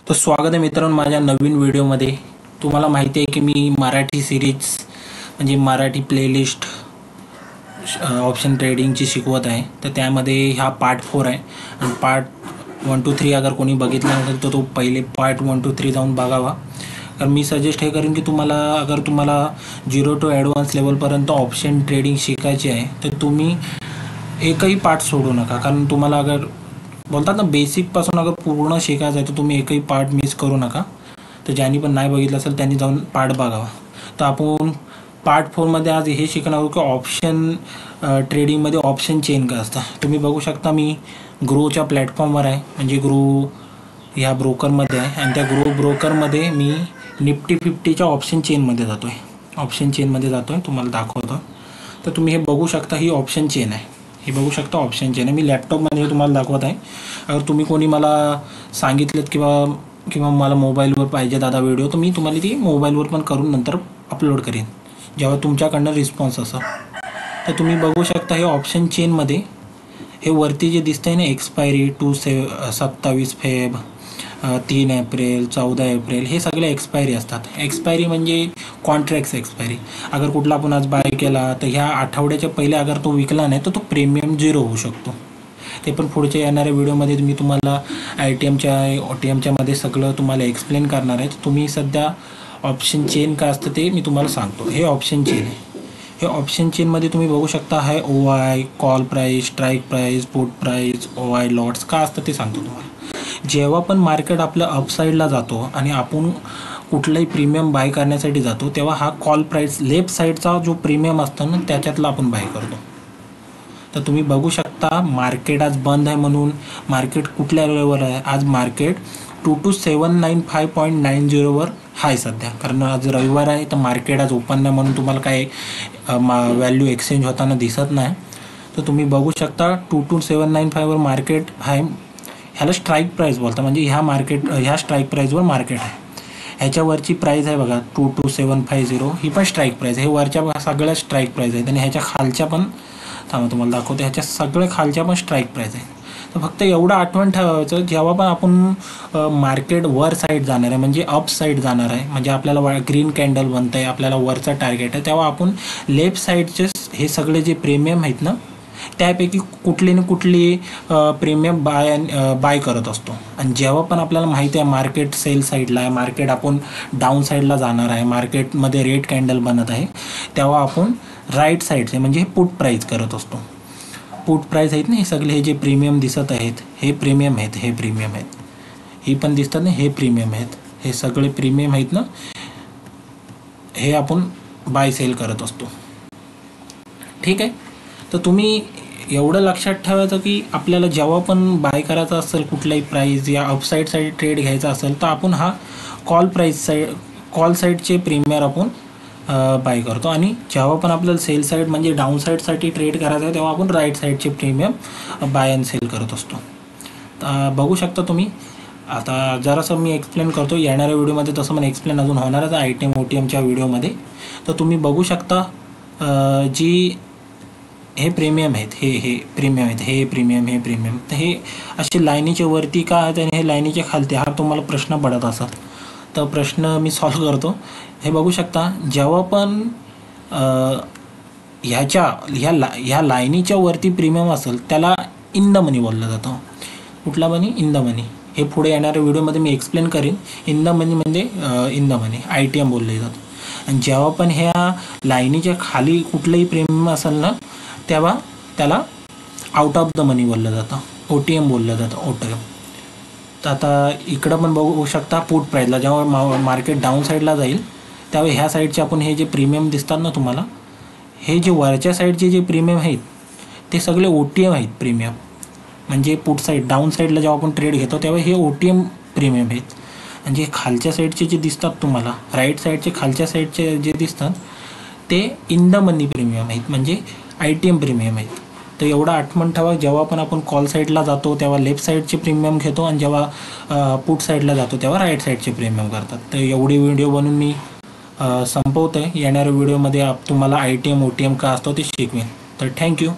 तर स्वागत आहे मित्रांनो माझ्या नवीन व्हिडिओमध्ये। तुम्हाला माहिती आहे की मी मराठी सिरीज म्हणजे मराठी प्लेलिस्ट ऑप्शन ट्रेडिंगची शिकवत आहे। तर त्यामध्ये हा पार्ट 4 आहे आणि पार्ट 1 2 3 अगर कोणी बघितला नसेल तर तो पहिले पार्ट 1 2 3 जाऊन बघावा। तर मी सजेस्ट हे करेन की तुम्हाला 0 to ॲडव्हान्स लेवलपर्यंत ऑप्शन ट्रेडिंग शिकायची आहे तर तुम्ही एकही पार्ट सोडू नका, कारण तुम्हाला अगर बोलतात ना बेसिकपासून अगर पूर्ण शिकायचं आहे तर तुम्ही एकही पार्ट मिस करू नका। तर ज्यांनी पण नाही बघितलं असेल त्यांनी जाऊन पार्ट बघावा। तर आपण पार्ट 4मध्ये आज हे शिकणार आहोत की ऑप्शन ट्रेडिंगमध्ये ऑप्शन चेन काय असतं। तुम्ही बघू शकता मी ग्रोच्या प्लॅटफॉर्मवर आहे, म्हणजे ग्रो ह्या ब्रोकरमध्ये आहे आणि त्या ब्रोकरमध्ये मी निफ्टी 50च्या ऑप्शन चेनमध्ये जातो आहे। तुम्हाला दाखवतो। तर तुम्ही हे बघू शकता, ही ऑप्शन चेन आहे, हे बघू शकता ऑप्शन चेन आहे। मी लॅपटॉपमध्ये तुम्हाला दाखवत आहे। अगर तुम्ही कोणी मला सांगितलं किंवा मला मोबाईलवर पाहिजे दादा व्हिडिओ, तर मी तुम्हाला ती मोबाईलवर पण करून नंतर अपलोड करेन जेव्हा तुमच्याकडनं रिस्पॉन्स असेल। तर तुम्ही बघू शकता हे ऑप्शन चेनमध्ये हे वरती जे दिसतंय ना एक्सपायरी 27 फेब 3 एप्रिल 14 एप्रिल हे सगळे एक्सपायरी असतात। एक्सपायरी म्हणजे कॉन्ट्रॅक्ट्स एक्सपायरी। अगर कुठला आपण आज बाय केला तर ह्या आठवड्याच्या पहिले अगर तो विकला नाही तर तो प्रीमियम 0 होऊ शकतो। ते पण पुढच्या येणाऱ्या व्हिडिओमध्ये मी तुम्हाला OTMच्या मध्ये सगळं तुम्हाला एक्सप्लेन करणार आहे। तुम्ही सध्या ऑप्शन चेन काय असतं ते मी तुम्हाला सांगतो। हे ऑप्शन चेन आहे। हे ऑप्शन चेनमध्ये तुम्ही बघू शकता आहे OI, call price, strike price, put price, OI lots का असतं ते सांगतो तुम्हाला। जेव्हा पण मार्केट आपलं अपसाईडला जातो आणि आपण कुठलाही प्रीमियम बाय करण्यासाठी जातो तेव्हा हा कॉल प्राईस लेफ्ट साईडचा जो प्रीमियम असतो ना त्याच्यातला आपण बाय करतो। तर तुम्ही बघू शकता मार्केट आज बंद आहे म्हणून मार्केट कुठल्या लेवलवर आहे। आज मार्केट 22795.90 वर आहे सध्या, कारण आज रविवार आहे तर मार्केट आज ओपन नाही म्हणून तुम्हाला काय व्हॅल्यू एक्सचेंज होताना दिसत नाही। तर तुम्ही बघू शकता 22795 वर मार्केट आहे। ह्याला स्ट्राईक प्राईस बोलतात, म्हणजे ह्या स्ट्राईक प्राईसवर मार्केट आहे। ह्याच्यावरची प्राईस आहे बघा 22750, ही पण स्ट्राईक प्राईस आहे। हे वरच्या सगळ्या स्ट्राईक प्राईस आहेत आणि ह्याच्या खालच्या पण तुम्हाला दाखवतो, ह्याच्या सगळ्या खालच्या पण स्ट्राईक प्राईस आहे। तर फक्त एवढं आठवण ठेवायचं, जेव्हा पण आपण मार्केट वर साईड जाणार आहे म्हणजे अप साईड जाणार आहे, म्हणजे आपल्याला ग्रीन कॅन्डल बनत आहे, आपल्याला वरचा टार्गेट आहे, तेव्हा आपण लेफ्ट साईडचे हे सगळे जे प्रीमियम आहेत ना त्यापैकी कुठली ना कुठली प्रीमियम बाय करत असतो। आणि जेव्हा पण आपल्याला माहिती आहे मार्केट सेल साईडला आहे, मार्केट आपण डाऊन साईडला जाणार आहे, मार्केटमध्ये रेड कॅन्डल बनत आहे, तेव्हा आपण राईट साईडचे म्हणजे हे पुट प्राईस करत असतो। पुट प्राईस आहेत ना हे सगळे, हे जे प्रीमियम दिसत आहेत हे प्रीमियम आहेत, हे प्रीमियम आहेत, ही पण दिसतात ना हे प्रीमियम आहेत, हे सगळे प्रीमियम आहेत ना, हे आपण बाय सेल करत असतो। ठीक आहे। तर तुम्ही एवढं लक्षात ठेवायचं की आपल्याला जेव्हा पण बाय करायचं असेल कुठलाही प्राईस या अपसाईड साईड ट्रेड घ्यायचा असेल तर आपण हा कॉल साईडचे प्रीमियम आपण बाय करतो, आणि जेव्हा पण आपल्याला सेल साईड म्हणजे डाऊन साईडसाठी ट्रेड करायचं आहे तेव्हा आपण राईट साईडचे प्रीमियम बाय अँड सेल करत असतो। बघू शकता तुम्ही। आता जरासं मी एक्सप्लेन करतो येणाऱ्या व्हिडिओमध्ये, तसं पण एक्सप्लेन अजून होणारच आहे OTMच्या व्हिडिओमध्ये। तर तुम्ही बघू शकता जी हे प्रीमियम आहेत, हे प्रीमियम आहेत, हे प्रीमियम। तर हे असे लाईनीच्या वरती का आहेत आणि हे लाईनीच्या खालती, हा तुम्हाला प्रश्न पडत असेल तर प्रश्न मी सॉल्व करतो। हे बघू शकता जेव्हा पण ह्या लाईनीच्या वरती प्रीमियम असेल त्याला इन द मनी बोललं जातं। कुठला मनी? इन द मनी। हे पुढे येणाऱ्या व्हिडिओमध्ये मी एक्सप्लेन करेन। इन द मनी म्हणजे इन द मनी ITM बोलले जातं। आणि जेव्हा पण ह्या लाईनीच्या खाली कुठलंही प्रीमियम असेल ना तेव्हा त्याला आउट ऑफ द मनी बोललं जातं, OTM बोललं जातं, OTM। तर आता इकडं पण बघू शकता पुट प्राईसला जेव्हा मार्केट डाऊन साईडला जाईल त्यावेळी ह्या साईडचे आपण हे जे प्रीमियम दिसतात ना तुम्हाला, हे जे वरच्या साईडचे जे प्रीमियम आहेत ते सगळे OTM आहेत प्रीमियम। म्हणजे पुट साईड डाऊन साईडला जेव्हा आपण ट्रेड घेतो तेव्हा हे OTM प्रीमियम आहेत। म्हणजे खालच्या साईडचे जे दिसतात तुम्हाला, राईट साईडचे खालच्या साईडचे जे दिसतात ते इन द मनी प्रीमियम आहेत, म्हणजे ITM प्रीमियम आहेत। तर एवढं आठवण ठेवा, जेव्हा पण आपण कॉल साईडला जातो तेव्हा लेफ्ट साईडचे प्रीमियम घेतो आणि जेव्हा पुट साईडला जातो तेव्हा राईट साईडचे प्रीमियम करतात। तर एवढी व्हिडिओ बनवून मी संपवतो आहे। येणाऱ्या व्हिडिओमध्ये तुम्हाला ITM OTM का असतो ते शिकवेन। तर थँक्यू।